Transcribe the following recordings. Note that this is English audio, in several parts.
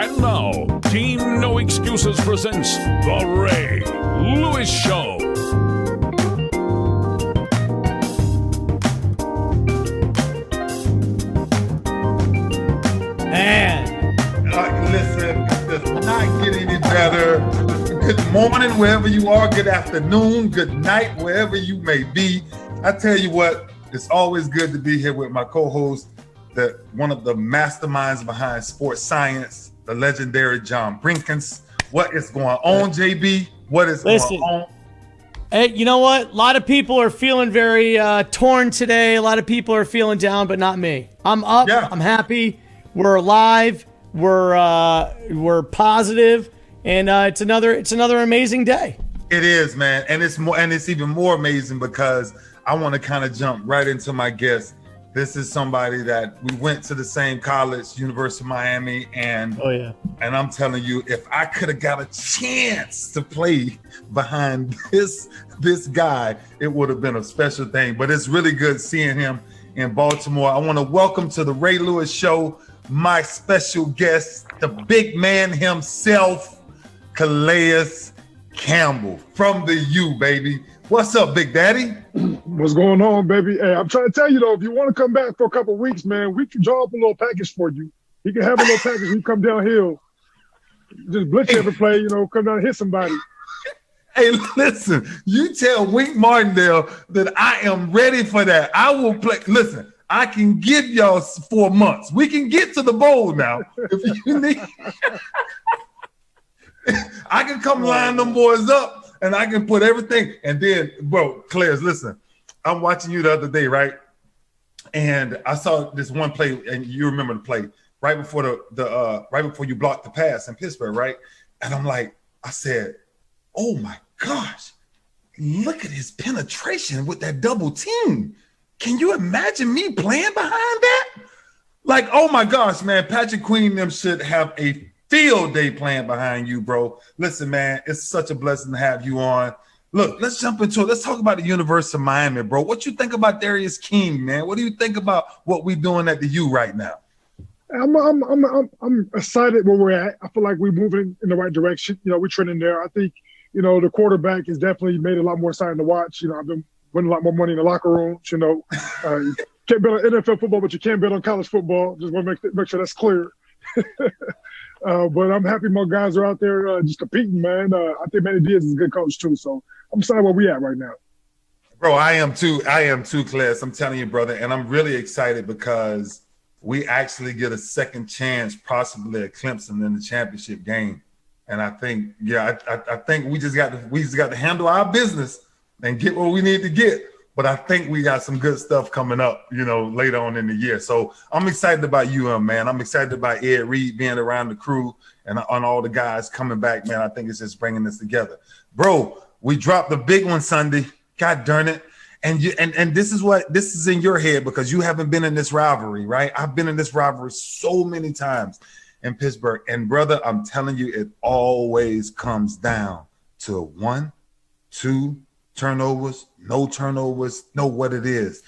And now, Team No Excuses presents The Ray Lewis Show. Man. Listen, it does not get any better. Good morning, wherever you are. Good afternoon, good night, wherever you may be. I tell you what, it's always good to be here with my co-host, one of the masterminds behind sports science, the legendary John Brinkins. What is going on, JB? What is going on? Hey, you know what? A lot of people are feeling very torn today. A lot of people are feeling down, but not me. I'm up. Yeah. I'm happy. We're alive. We're positive, and it's another amazing day. It is, man, and it's even more amazing because I want to kind of jump right into my guest. This is somebody that we went to the same college, University of Miami, and and I'm telling you, if I could have got a chance to play behind this guy, it would have been a special thing. But it's really good seeing him in Baltimore. I want to welcome to the Ray Lewis Show my special guest, the big man himself, Calais Campbell from the U, baby. What's up, Big Daddy? What's going on, baby? Hey, I'm trying to tell you, though, if you want to come back for a couple of weeks, man, we can draw up a little package for you. You can have a little package when you come downhill. Just blitz every play, come down and hit somebody. Hey, listen, you tell Wink Martindale that I am ready for that. I will play. Listen, I can give y'all 4 months. We can get to the bowl now if you need. I can come line them boys up and I can put everything. And then, bro, Claire's, listen, I'm watching you the other day, right? And I saw this one play, and you remember the play right before right before you blocked the pass in Pittsburgh, right? And I'm like, I said, oh my gosh, look at his penetration with that double team. Can you imagine me playing behind that? Like, oh my gosh, man, Patrick Queen and them should have a field day playing behind you, bro. Listen, man, it's such a blessing to have you on. Look, let's jump into it. Let's talk about the University of Miami, bro. What you think about Darius King, man? What do you think about what we're doing at the U right now? I'm excited where we're at. I feel like we're moving in the right direction. We're trending there. I think, the quarterback has definitely made it a lot more exciting to watch. I've been winning a lot more money in the locker room. You can't bet on NFL football, but you can bet on college football. Just want to make sure that's clear. But I'm happy my guys are out there just competing, man. I think Manny Diaz is a good coach too. So I'm excited where we at right now. Bro, I am too, Class. I'm telling you, brother. And I'm really excited because we actually get a second chance, possibly at Clemson in the championship game. And I think, I think we just got to handle our business and get what we need to get. But I think we got some good stuff coming up, later on in the year. So I'm excited about you, man. I'm excited about Ed Reed being around the crew and on all the guys coming back, man. I think it's just bringing us together. Bro, we dropped the big one Sunday. God darn it. And this is in your head because you haven't been in this rivalry, right? I've been in this rivalry so many times in Pittsburgh. And, brother, I'm telling you, it always comes down to 1, 2 turnovers, no turnovers, know what it is.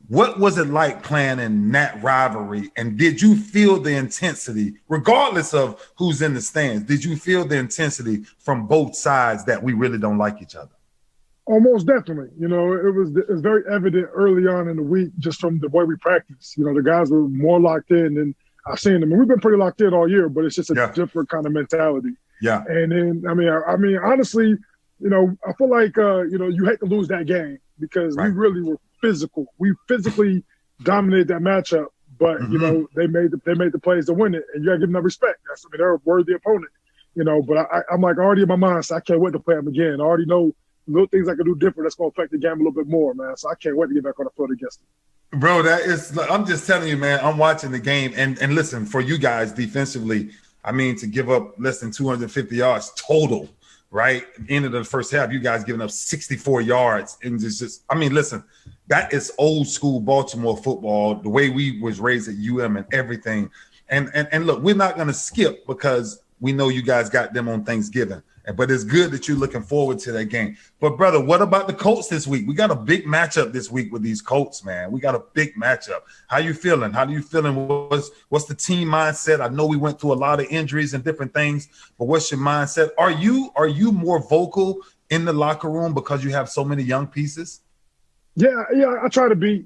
What was it like playing in that rivalry? And did you feel the intensity, regardless of who's in the stands? Did you feel the intensity from both sides that we really don't like each other? Almost definitely. It was very evident early on in the week just from the way we practiced. The guys were more locked in than I've seen them. And we've been pretty locked in all year, but it's just a different kind of mentality. Yeah. And then, I mean, honestly, I feel like, you hate to lose that game because we really were physical. We physically dominated that matchup, but, they made the plays to win it, and you got to give them that respect. They're a worthy opponent, but I'm like already in my mind, so I can't wait to play them again. I already know little things I can do different that's going to affect the game a little bit more, man. So I can't wait to get back on the field against them. Bro, I'm just telling you, man, I'm watching the game, and listen, for you guys defensively, to give up less than 250 yards total, right? End of the first half, you guys giving up 64 yards. And listen, that is old school Baltimore football, the way we was raised at UM and everything. And look, we're not going to skip because we know you guys got them on Thanksgiving. But it's good that you're looking forward to that game. But, brother, what about the Colts this week? We got a big matchup this week with these Colts, man. We got a big matchup. How you feeling? How do you feeling? What's the team mindset? I know we went through a lot of injuries and different things, but what's your mindset? Are you more vocal in the locker room because you have so many young pieces? Yeah, I try to be.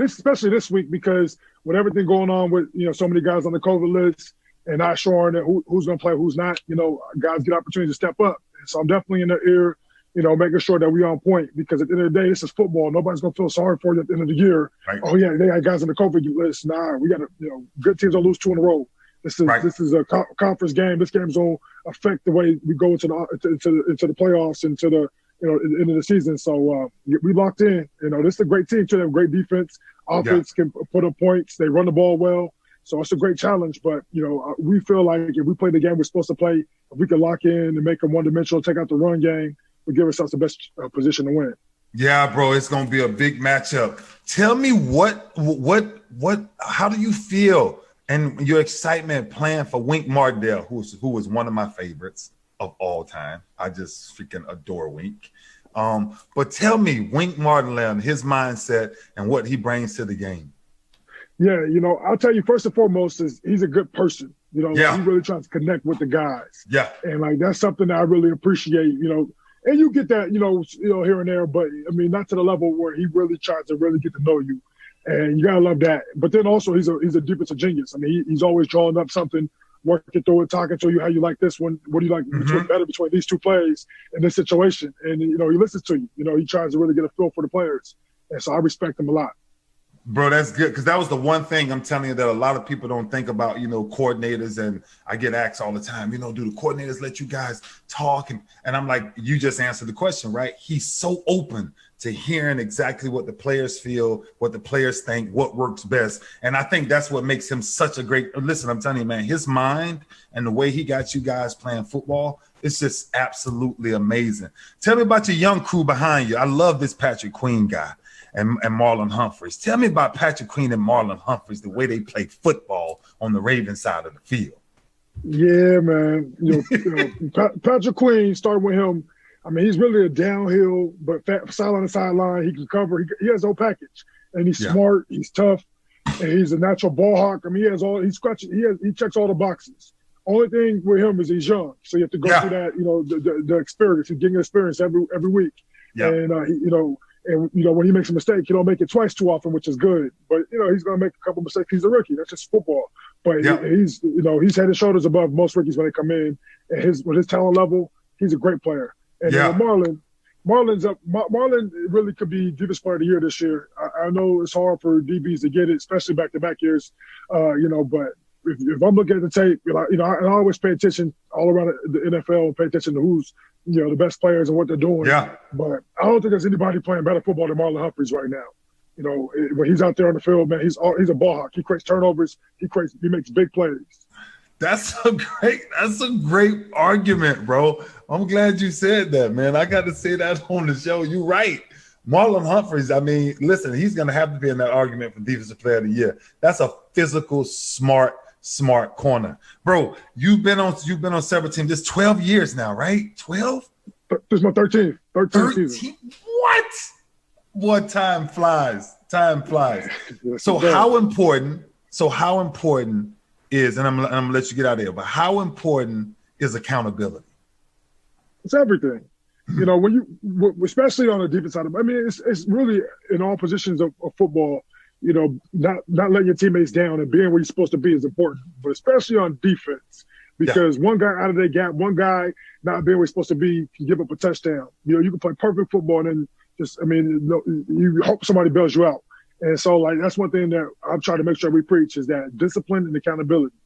Especially this week, because with everything going on with so many guys on the COVID list and not sure who's going to play, who's not, guys get opportunities to step up. And so I'm definitely in their ear, making sure that we're on point, because at the end of the day, this is football. Nobody's going to feel sorry for you at the end of the year. Right. Oh, yeah, they got guys on the COVID list. Nah, we got to, good teams don't lose 2 in a row. This is a conference game. This game's going to affect the way we go into the playoffs, into the end of the season. So we locked in. This is a great team too. They have great defense. Offense can put up points. They run the ball well. So it's a great challenge. But we feel like if we play the game we're supposed to play, if we can lock in and make them one-dimensional, take out the run game, we give ourselves the best position to win. Yeah, bro, it's going to be a big matchup. Tell me how do you feel and your excitement playing for Wink Martindale, who was one of my favorites of all time. I just freaking adore Wink. But tell me, Wink Martindale, his mindset and what he brings to the game. Yeah, I'll tell you, first and foremost, is he's a good person. He really tries to connect with the guys. Yeah. And that's something that I really appreciate, and you get that, here and there, but I mean, not to the level where he really tries to really get to know you. And you gotta love that. But then also he's a defensive genius. I mean, he's always drawing up something, working through it, talking to you, how you like this one, what do you like better between these two plays in this situation. And, he listens to you. He tries to really get a feel for the players. And so I respect him a lot. Bro, that's good, because that was the one thing I'm telling you that a lot of people don't think about, coordinators. And I get asked all the time, do the coordinators let you guys talk? And I'm like, you just answered the question, right? He's so open to hearing exactly what the players feel, what the players think, what works best. And I think that's what makes him such a great – listen, I'm telling you, man, his mind and the way he got you guys playing football, it's just absolutely amazing. Tell me about your young crew behind you. I love this Patrick Queen guy. And Marlon Humphreys. Tell me about Patrick Queen and Marlon Humphreys, the way they play football on the Ravens side of the field. Yeah, man. Patrick Queen, starting with him, I mean, he's really a downhill, but side on the sideline, he can cover. He has no package, and he's smart. He's tough, and he's a natural ball hawk. I mean, he checks all the boxes. Only thing with him is he's young, so you have to go through that. The experience. He's getting experience every week, and And, when he makes a mistake, he don't make it twice too often, which is good. But, he's going to make a couple mistakes. He's a rookie. That's just football. But he's head and shoulders above most rookies when they come in. And with his talent level, he's a great player. And Marlon really could be deepest player of the year this year. I know it's hard for DBs to get it, especially back-to-back years, but if I'm looking at the tape, I always pay attention all around the NFL and pay attention to who's, the best players and what they're doing. Yeah. But I don't think there's anybody playing better football than Marlon Humphreys right now. When he's out there on the field, man, he's a ball hawk. He creates turnovers. He makes big plays. That's a great argument, bro. I'm glad you said that, man. I got to say that on the show. You're right. Marlon Humphreys, I mean, listen, he's going to have to be in that argument for Defensive Player of the Year. That's a physical, smart corner. Bro, you've been on several teams. This 12 years now, right? 12? This is my 13th season. What? What time flies. So how important is, and I'm gonna let you get out of here, but how important is accountability? It's everything. Especially on the defense side, it's really in all positions of football. Not letting your teammates down and being where you're supposed to be is important, but especially on defense, because one guy out of their gap, one guy not being where he's supposed to be can give up a touchdown. You can play perfect football and then you hope somebody bails you out. And so, that's one thing that I'm trying to make sure we preach is that discipline and accountability.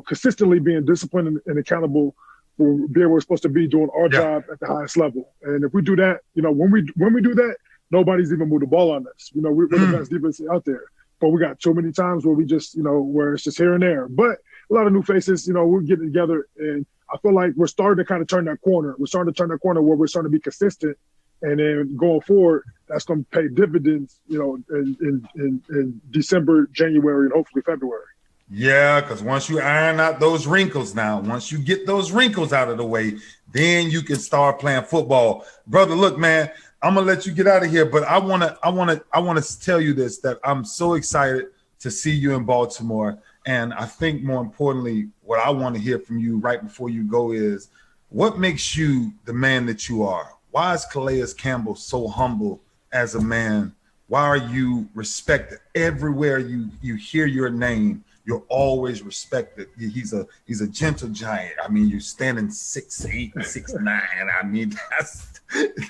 Consistently being disciplined and accountable for being where we're supposed to be, doing our job at the highest level. And if we do that, when we do that, nobody's even moved the ball on us. We're the best defense out there. But we got too many times where we just, where it's just here and there. But a lot of new faces, we're getting together. And I feel like we're starting to kind of turn that corner. We're starting to turn that corner where we're starting to be consistent. And then going forward, that's going to pay dividends, in December, January, and hopefully February. Yeah, because once you iron out those wrinkles now, once you get those wrinkles out of the way, then you can start playing football. Brother, look, man, I'm gonna let you get out of here, but I wanna tell you this, that I'm so excited to see you in Baltimore. And I think more importantly, what I want to hear from you right before you go is what makes you the man that you are? Why is Calais Campbell so humble as a man? Why are you respected everywhere you hear your name? You're always respected. He's a gentle giant. I mean, you're standing 6'8", 6'9". I mean,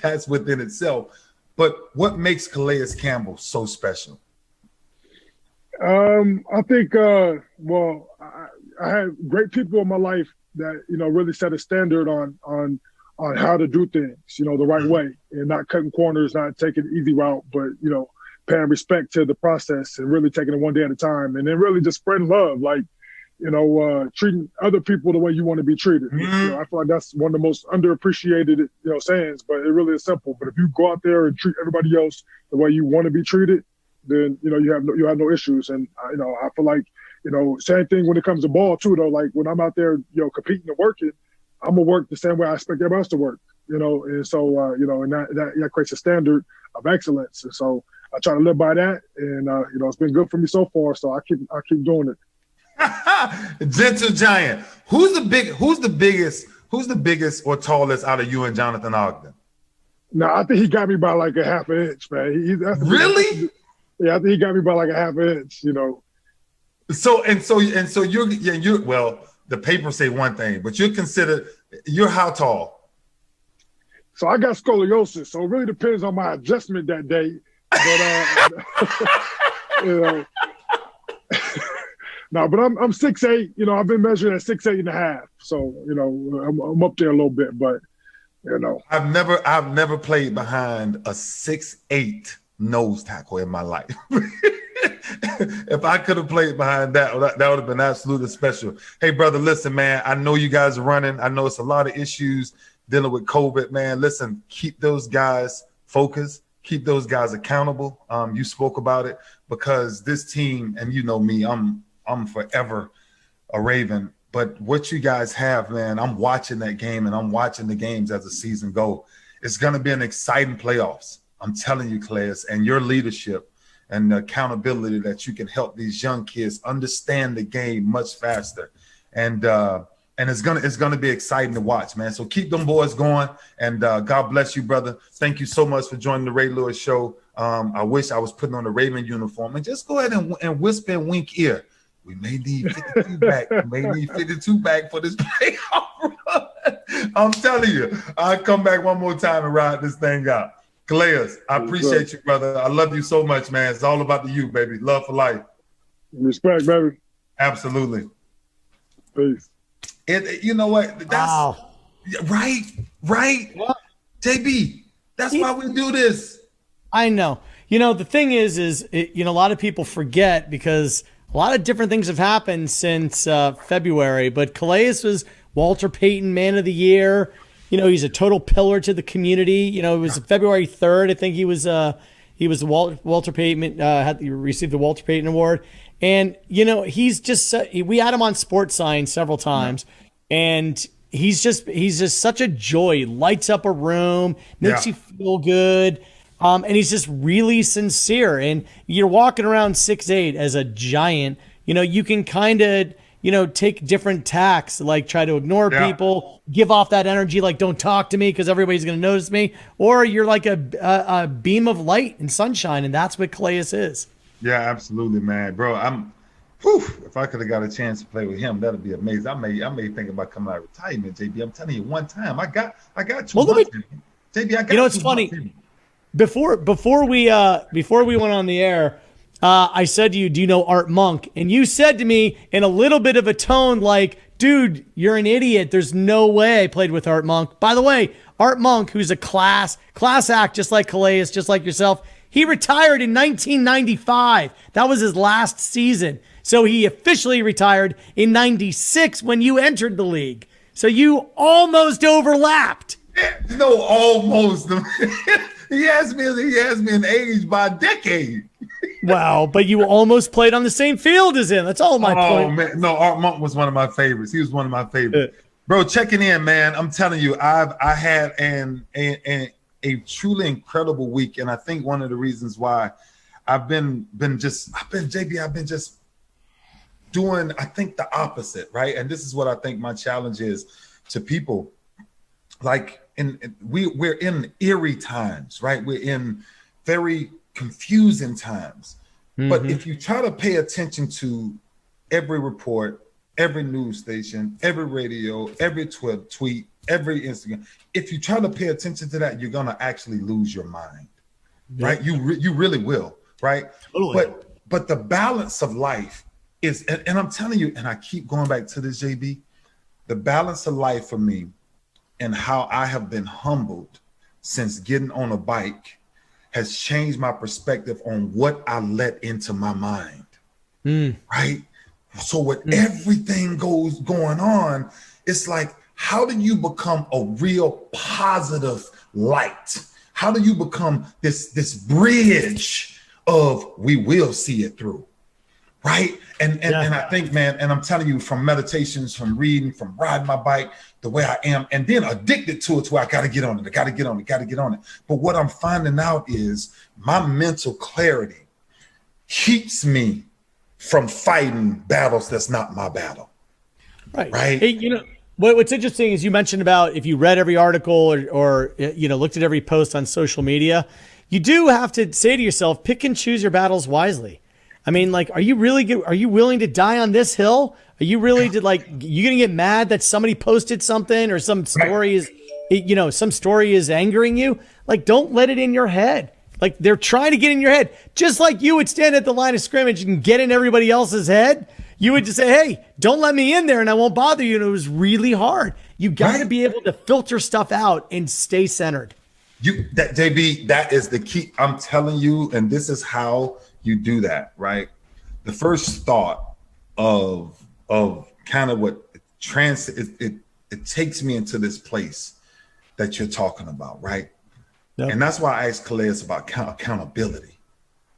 that's within itself. But what makes Calais Campbell so special? I think, I had great people in my life that, really set a standard on how to do things, the right way, and not cutting corners, not taking the easy route, but, paying respect to the process and really taking it one day at a time, and then really just spreading love, like, treating other people the way you want to be treated. I feel like that's one of the most underappreciated, sayings, but it really is simple. But if you go out there and treat everybody else the way you want to be treated, then, you have no issues. And, I feel like, same thing when it comes to ball too, though. Like when I'm out there, competing and working, I'm gonna work the same way I expect everybody else to work, and so, and that creates a standard of excellence. And so I try to live by that, and it's been good for me so far. So I keep doing it. Gentle giant. Who's the biggest or tallest out of you and Jonathan Ogden? No, I think he got me by like a half an inch, man. Really? Yeah, I think he got me by like a half an inch. So you're well. The papers say one thing, but you're how tall? So I got scoliosis, so it really depends on my adjustment that day. But no, but I'm 6'8". I've been measuring at 6'8.5". So I'm up there a little bit, but I've never played behind a 6'8" nose tackle in my life. If I could have played behind that would have been absolutely special. Hey, brother, listen, man, I know you guys are running. I know it's a lot of issues dealing with COVID, man. Listen, keep those guys focused. Keep those guys accountable. You spoke about it, because this team, and you know me, I'm forever a Raven. But what you guys have, man, I'm watching that game, and I'm watching the games as the season go. It's going to be an exciting playoffs. I'm telling you, Calais, and your leadership and the accountability that you can help these young kids understand the game much faster. And it's gonna be exciting to watch, man. So keep them boys going, and God bless you, brother. Thank you so much for joining the Ray Lewis Show. I wish I was putting on the Raven uniform, and just go ahead and whisper and wink ear. We may need 52 back. We may need 52 back for this playoff run. I'm telling you, I'll come back one more time and ride this thing out. Calais, I appreciate you, brother. I love you so much, man. It's all about the you, baby. Love for life. Respect, baby. Absolutely. Peace. You know what? That's wow. Right. What? JB, that's why we do this. I know. The thing is a lot of people forget, because a lot of different things have happened since February, but Calais was Walter Payton Man of the Year. He's a total pillar to the community. It was February 3rd. I think he was Walter Payton, received the Walter Payton Award. And, he's just, we had him on Sports Science several times, and he's just such a joy. He lights up a room, makes you feel good. And he's just really sincere. And you're walking around 6'8" as a giant, you can kind of, take different tacks, like try to ignore people, give off that energy, like don't talk to me because everybody's going to notice me. Or you're like a beam of light and sunshine, and that's what Calais is. Yeah, absolutely, man. Bro, if I could have got a chance to play with him, that'd be amazing. I may think about coming out of retirement, JB. I'm telling you, one time I got 2 months. JB, I got it's funny. Before we went on the air, I said to you, do you know Art Monk? And you said to me in a little bit of a tone like, dude, you're an idiot. There's no way I played with Art Monk. By the way, Art Monk, who's a class act, just like Calais, just like yourself, he retired in 1995. That was his last season. So he officially retired in 96 when you entered the league. So you almost overlapped. No, almost. He has me in age by a decade. Wow, but you almost played on the same field as him. That's all my point. Man. No, Art Monk was one of my favorites. He was one of my favorites. Bro, checking in, man. I'm telling you, I had a truly incredible week, and I think one of the reasons why I've been just doing, I think, the opposite, right? And this is what I think my challenge is to people. Like, we're in eerie times, right? We're in very confusing times. Mm-hmm. But if you try to pay attention to every report, every news station, every radio, every tweet, every Instagram, if you try to pay attention to that, you're gonna actually lose your mind, right? You really will, right? Totally. But the balance of life is, and I'm telling you, and I keep going back to this, JB, the balance of life for me and how I have been humbled since getting on a bike has changed my perspective on what I let into my mind, right? So with everything going on, it's like, how do you become a real positive light? How do you become this bridge of we will see it through, right? And I think, man, and I'm telling you, from meditations, from reading, from riding my bike, the way I am, and then addicted to it, to where I got to get on it. But what I'm finding out is my mental clarity keeps me from fighting battles that's not my battle. Right. Hey, you know, what's interesting is you mentioned about if you read every article or you know, looked at every post on social media, you do have to say to yourself, pick and choose your battles wisely. I mean, like, are you willing to die on this hill? Are you really you gonna get mad that somebody posted something or some story is angering you? Like, don't let it in your head. Like, they're trying to get in your head. Just like you would stand at the line of scrimmage and get in everybody else's head, you would just say, hey, don't let me in there and I won't bother you. And it was really hard. You got to be able to filter stuff out and stay centered. JB, that is the key. I'm telling you, and this is how you do that, right? The first thought of kind of what it takes me into this place that you're talking about, right? Yep. And that's why I asked Calais about accountability,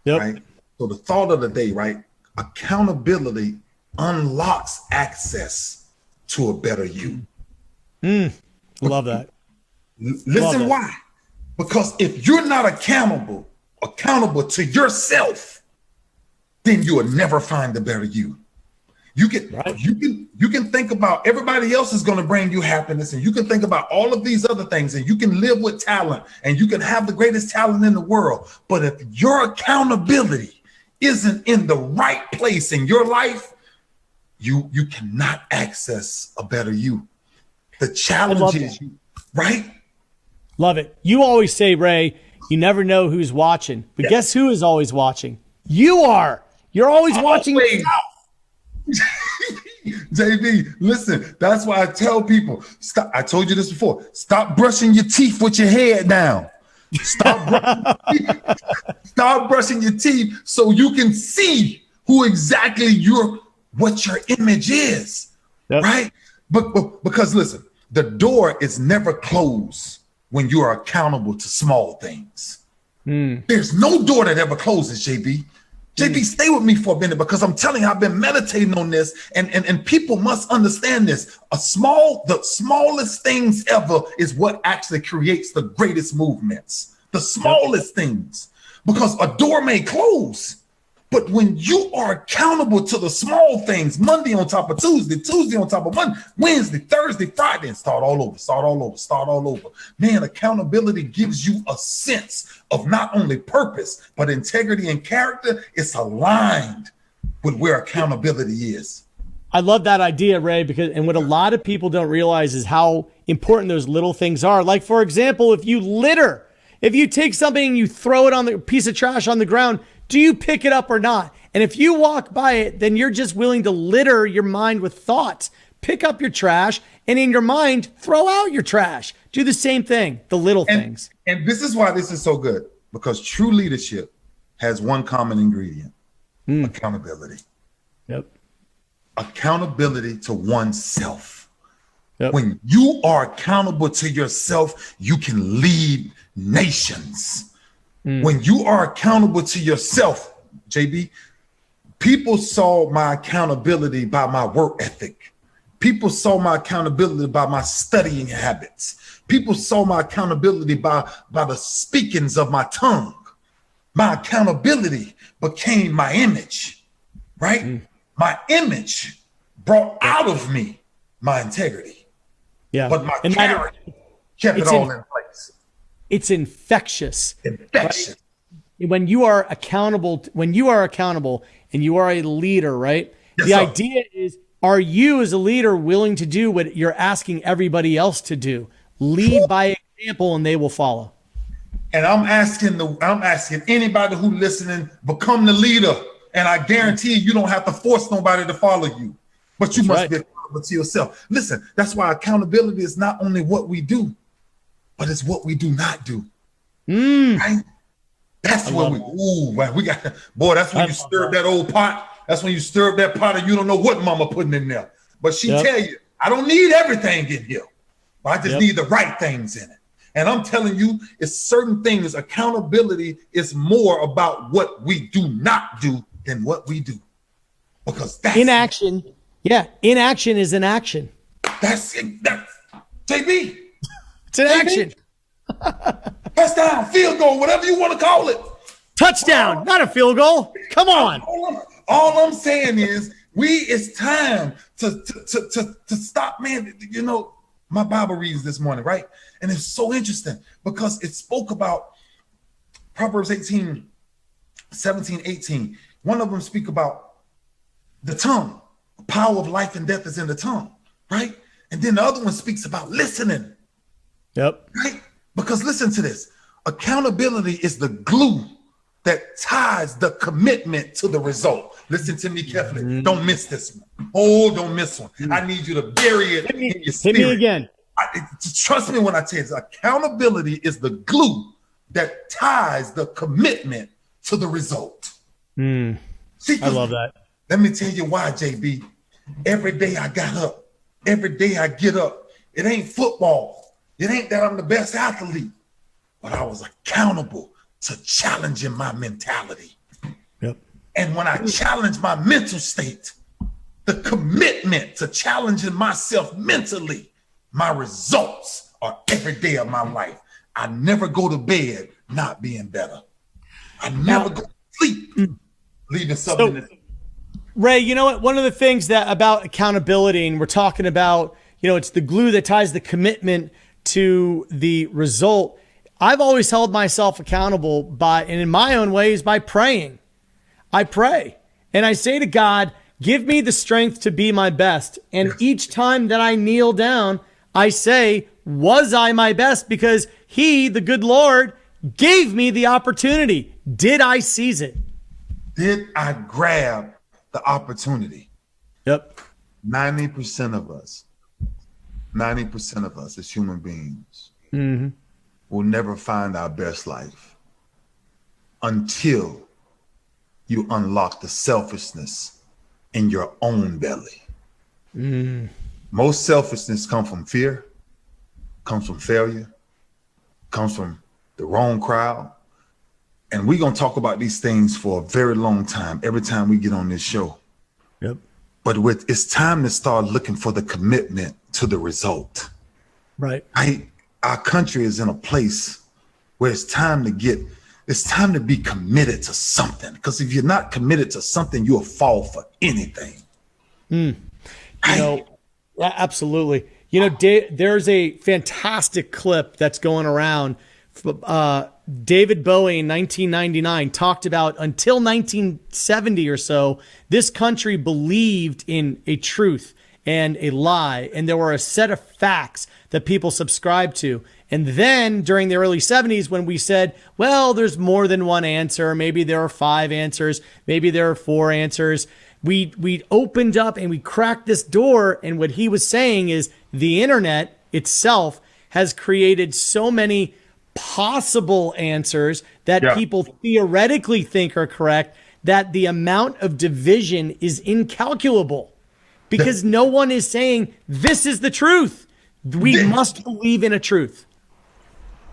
right? So the thought of the day, right? Accountability unlocks access to a better you. Love that. Listen, why? Because if you're not accountable to yourself, then you will never find the better you. You can think about everybody else is going to bring you happiness, and you can think about all of these other things, and you can live with talent, and you can have the greatest talent in the world. But if your accountability isn't in the right place in your life, you cannot access a better you. The challenge is right? Love it. You always say, Ray, you never know who's watching. But guess who is always watching? You are. You're always watching yourself. JB, listen, that's why I tell people, stop. I told you this before. Stop brushing your teeth with your head down. Stop brushing your teeth so you can see who exactly what your image is, right? But because listen, the door is never closed when you are accountable to small things. There's no door that ever closes, JB. JB, stay with me for a minute, because I'm telling you, I've been meditating on this, and people must understand this. The smallest things ever is what actually creates the greatest movements. The smallest things, because a door may close, but when you are accountable to the small things, Monday on top of Tuesday, Tuesday on top of Monday, Wednesday, Thursday, Friday, and start all over. Man, accountability gives you a sense of not only purpose, but integrity and character. It's aligned with where accountability is. I love that idea, Ray, and what a lot of people don't realize is how important those little things are. Like, for example, if you litter, if you take something and you throw it on the piece of trash on the ground, do you pick it up or not? And if you walk by it, then you're just willing to litter your mind with thoughts. Pick up your trash, and in your mind, throw out your trash. Do the same thing, the little things. And this is why this is so good, because true leadership has one common ingredient: accountability. Yep. Accountability to oneself. Yep. When you are accountable to yourself, you can lead nations. When you are accountable to yourself, JB, people saw my accountability by my work ethic. People saw my accountability by my studying habits. People saw my accountability by the speakings of my tongue. My accountability became my image, right? My image brought out of me my integrity. Yeah. But my character kept it all in place. It's infectious. Infectious. Right? When you are accountable and you are a leader, right? Yes, the sir. idea is, are you as a leader willing to do what you're asking everybody else to do? Lead by example and they will follow. And I'm asking anybody who listening, become the leader. And I guarantee you don't have to force nobody to follow you, but you must be accountable to yourself. Listen, that's why accountability is not only what we do, but it's what we do not do. Right? That's what we got. Boy, that's when you stir up that old pot. That's when you stir up that pot and you don't know what mama putting in there. But she tell you, I don't need everything in here. But I just need the right things in it. And I'm telling you, it's certain things. Accountability is more about what we do not do than what we do. Because that's inaction. Yeah, inaction is an action. That's it. That's JB. It's an action. Touchdown, field goal, whatever you want to call it. Touchdown, not a field goal. Come on. All I'm saying is, it's time to stop, man. You know, my Bible reads this morning, right? And it's so interesting because it spoke about Proverbs 18, 17, 18. One of them speak about the tongue. The power of life and death is in the tongue, right? And then the other one speaks about listening. Yep. Right? Because listen to this. Accountability is the glue that ties the commitment to the result. Listen to me carefully. Don't miss this one. Oh, don't miss one. I need you to bury it in your spirit. Hit me again. Trust me when I tell you this. Accountability is the glue that ties the commitment to the result. See, I love that. Let me tell you why, JB. Every day I got up. Every day I get up. It ain't football. It ain't that I'm the best athlete. But I was accountable to challenging my mentality. Yep. And when I challenge my mental state, the commitment to challenging myself mentally, my results are every day of my life. I never go to bed not being better. I never go to sleep leaving something. Ray, you know what? One of the things that about accountability, and we're talking about, it's the glue that ties the commitment to the result. I've always held myself accountable by, and in my own ways, by praying. I pray and I say to God, give me the strength to be my best. And each time that I kneel down, I say, was I my best? Because He, the good Lord, gave me the opportunity. Did I seize it? Did I grab the opportunity? Yep. 90% of us as human beings will never find our best life until you unlock the selfishness in your own belly. Most selfishness comes from fear, comes from failure, comes from the wrong crowd. And we're going to talk about these things for a very long time, every time we get on this show. Yep. But it's time to start looking for the commitment to the result. Right. Our country is in a place where it's time to be committed to something. Because if you're not committed to something, you'll fall for anything. Absolutely. There's a fantastic clip that's going around. David Bowie in 1999 talked about until 1970 or so, this country believed in a truth and a lie. And there were a set of facts that people subscribed to. And then during the early 70s, when we said, well, there's more than one answer, maybe there are 5 answers, maybe there are 4 answers, we opened up and we cracked this door. And what he was saying is the internet itself has created so many possible answers that people theoretically think are correct, that the amount of division is incalculable because no one is saying this is the truth. We must believe in a truth.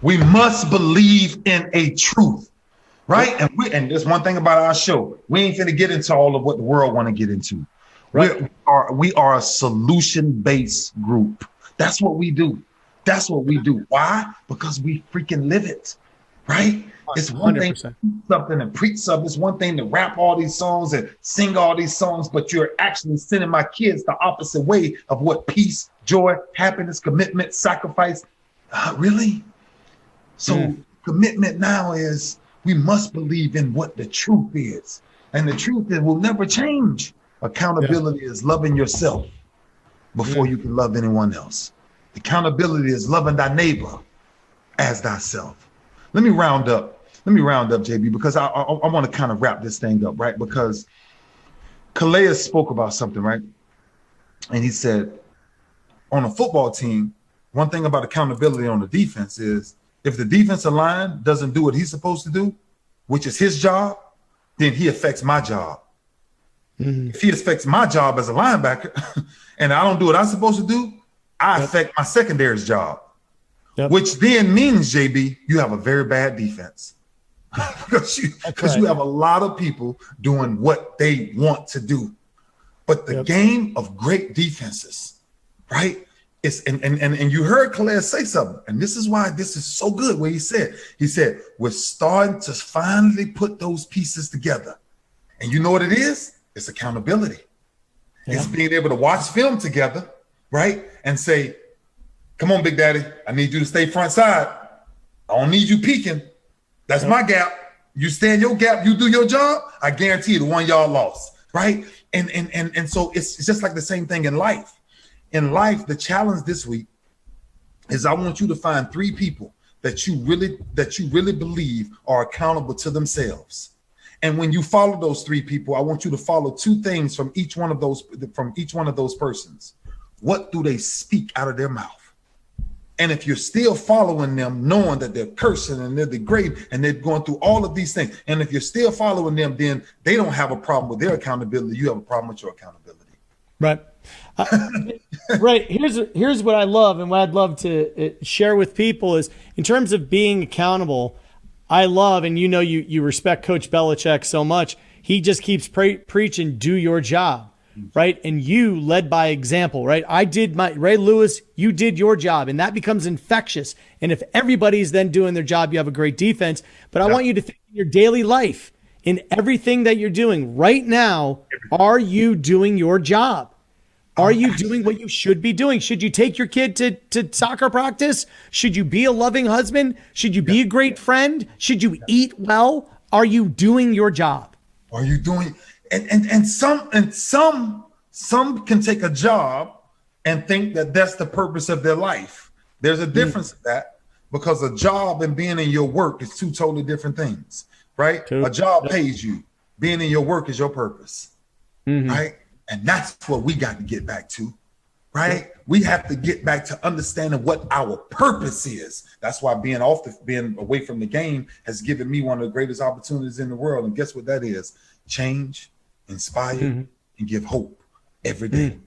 We must believe in a truth. right? And there's one thing about our show. We ain't finna get into all of what the world want to get into. Right. We are a solution-based group. That's what we do. That's what we do. Why? Because we freaking live it, right? It's one 100%. Thing to do something and preach something. It's one thing to rap all these songs and sing all these songs, but you're actually sending my kids the opposite way of what peace, joy, happiness, commitment, sacrifice. Really? So commitment now is we must believe in what the truth is. And the truth is will never change. Accountability is loving yourself before you can love anyone else. Accountability is loving thy neighbor as thyself. Let me round up, JB, because I want to kind of wrap this thing up, right? Because Calais spoke about something, right? And he said, on a football team, one thing about accountability on the defense is if the defensive line doesn't do what he's supposed to do, which is his job, then he affects my job. If he affects my job as a linebacker and I don't do what I'm supposed to do, I affect my secondary's job, which then means, JB, you have a very bad defense because you have a lot of people doing what they want to do. But the game of great defenses, right? It's and you heard Calais say something, and this is why this is so good. What he said, we're starting to finally put those pieces together. And you know what it is? It's accountability. It's being able to watch film together, right? And say, come on, Big Daddy, I need you to stay front side. I don't need you peeking. That's my gap. You stay in your gap, you do your job, I guarantee you the 1 yard loss, right? And so it's just like the same thing in life. In life, the challenge this week is I want you to find 3 people that you really believe are accountable to themselves. And when you follow those 3 people, I want you to follow 2 things from each one of those persons. What do they speak out of their mouth? And if you're still following them, knowing that they're cursing and they're degrading and they're going through all of these things, and if you're still following them, then they don't have a problem with their accountability. You have a problem with your accountability. Right. Right. Here's what I love and what I'd love to share with people is in terms of being accountable. I love, and you respect Coach Belichick so much. He just keeps preaching, do your job, right? And you led by example, right? I did Ray Lewis, you did your job, and that becomes infectious. And if everybody's then doing their job, you have a great defense. But I want you to think in your daily life, in everything that you're doing right now, are you doing your job? Are you doing what you should be doing? Should you take your kid to soccer practice? Should you be a loving husband? Should you be a great friend? Should you eat well? Are you doing your job? Are you doing and some can take a job and think that that's the purpose of their life. There's a difference in that because a job and being in your work is 2 totally different things, right? A job pays you. Being in your work is your purpose, right? And that's what we got to get back to, right? We have to get back to understanding what our purpose is. That's why being away from the game has given me one of the greatest opportunities in the world. And guess what that is? Change, inspire, and give hope every day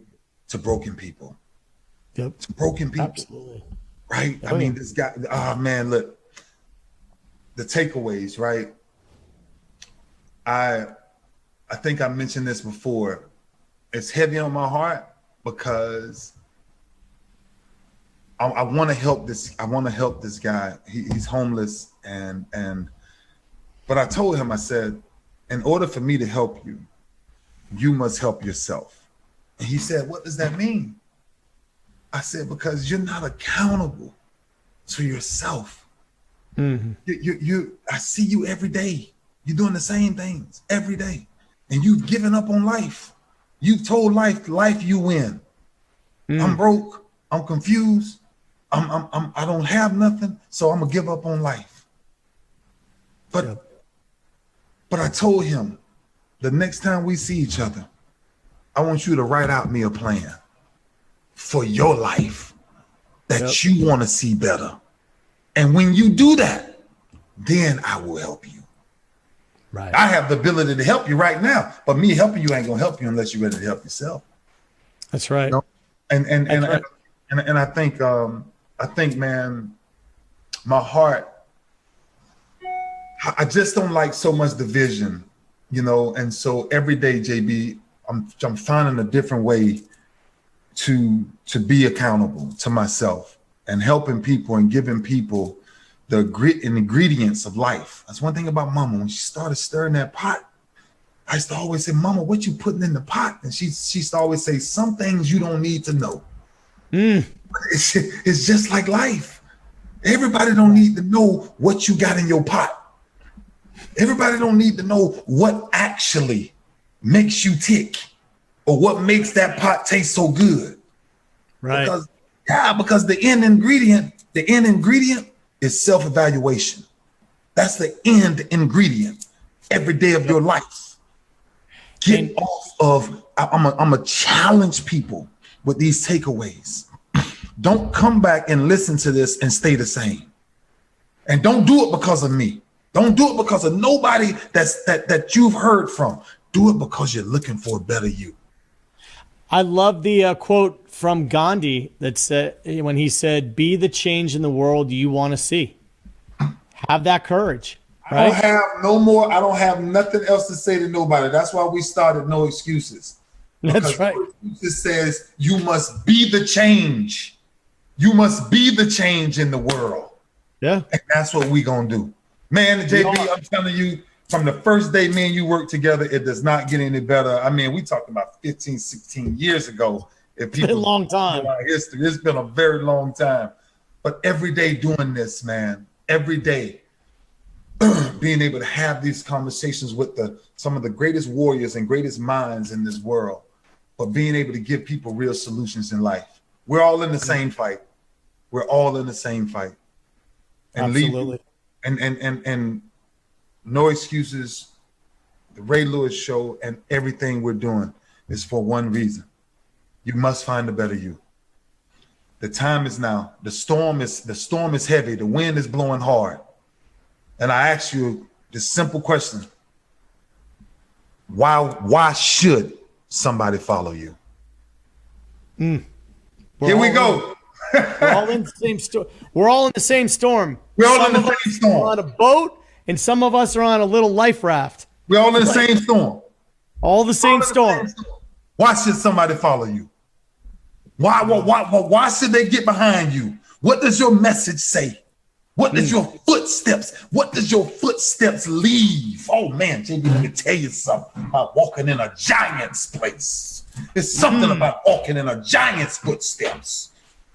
to broken people. To broken people. Absolutely. Right? I mean, this guy, look, the takeaways, right? I think I mentioned this before. It's heavy on my heart because I want to help this. I want to help this guy. He's homeless, but I told him, I said, in order for me to help you, you must help yourself. And he said, what does that mean? I said, because you're not accountable to yourself. I see you every day. You're doing the same things every day, and you've given up on life. You've told life you win. I'm broke. I'm confused. I don't have nothing, so I'm gonna give up on life. But I told him, the next time we see each other, I want you to write out me a plan for your life that you want to see better. And when you do that, then I will help you. Right. I have the ability to help you right now, but me helping you ain't gonna help you unless you're ready to help yourself. That's right. And I think, man, my heart I just don't like so much division, you know. And so every day, JB, I'm finding a different way to be accountable to myself and helping people and giving people the grit and ingredients of life. That's one thing about Mama. When she started stirring that pot, I used to always say, Mama, what you putting in the pot? And she used to always say, some things you don't need to know. It's just like life. Everybody don't need to know what you got in your pot. Everybody don't need to know what actually makes you tick or what makes that pot taste so good. Right. Because the end ingredient is self-evaluation. That's the end ingredient every day of your life. Get off of, I'm a challenge people with these takeaways. Don't come back and listen to this and stay the same. And don't do it because of me. Don't do it because of nobody that you've heard from. Do it because you're looking for a better you. I love the quote from Gandhi that said, when he said, be the change in the world you want to see. Have that courage. Right? I don't have nothing else to say to nobody. That's why we started No Excuses. That's right. No Excuses says you must be the change. You must be the change in the world. Yeah. And that's what we gonna do. Man, JB, I'm telling you, from the first day me and you worked together, it does not get any better. I mean, we talked about 15, 16 years ago. If people, it's been a long time. History, it's been a very long time. But every day doing this, man, every day, being able to have these conversations with some of the greatest warriors and greatest minds in this world, but being able to give people real solutions in life. We're all in the same fight. We're all in the same fight. And absolutely. And No Excuses, the Ray Lewis Show, and everything we're doing is for one reason. You must find a better you. The time is now. The storm is heavy. The wind is blowing hard. And I ask you this simple question. Why should somebody follow you? Here we go. We're all in the same storm. We're all in the same storm. We're all in the same storm. We're on a boat, and some of us are on a little life raft. We're all in the same storm. All the same storm. Why should somebody follow you? Why should they get behind you? What does your message say? What does your footsteps leave? Oh man, JB, let me tell you something about walking in a giant's place. It's something about walking in a giant's footsteps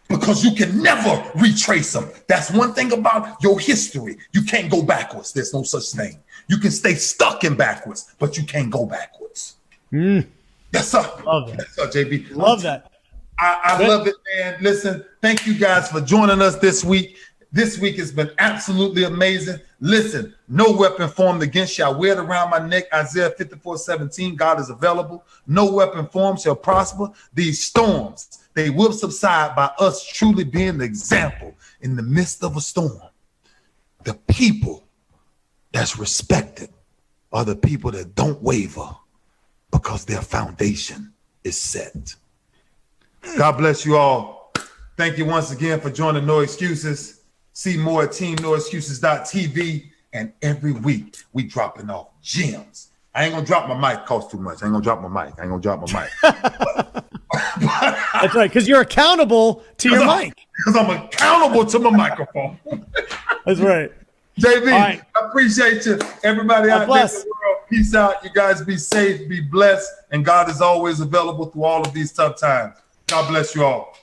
because you can never retrace them. That's one thing about your history. You can't go backwards. There's no such thing. You can stay stuck in backwards, but you can't go backwards. Yes, sir. Love it. Yes, sir, JB. Love that. I love it, man. Listen, thank you guys for joining us this week. This week has been absolutely amazing. Listen, no weapon formed against you. I wear it around my neck. Isaiah 54:17. God is available. No weapon formed shall prosper. These storms, they will subside by us truly being the example in the midst of a storm. The people that's respected are the people that don't waver because their foundation is set. God bless you all. Thank you once again for joining No Excuses. See more at teamnoexcuses.tv. And every week we dropping off gems. I ain't gonna drop my mic, costs too much. I ain't gonna drop my mic. That's right, because you're accountable to your mic. Because I'm accountable to my microphone. That's right. JB, right. I appreciate you. Everybody out there in the world, peace out. You guys be safe, be blessed, and God is always available through all of these tough times. God bless you all.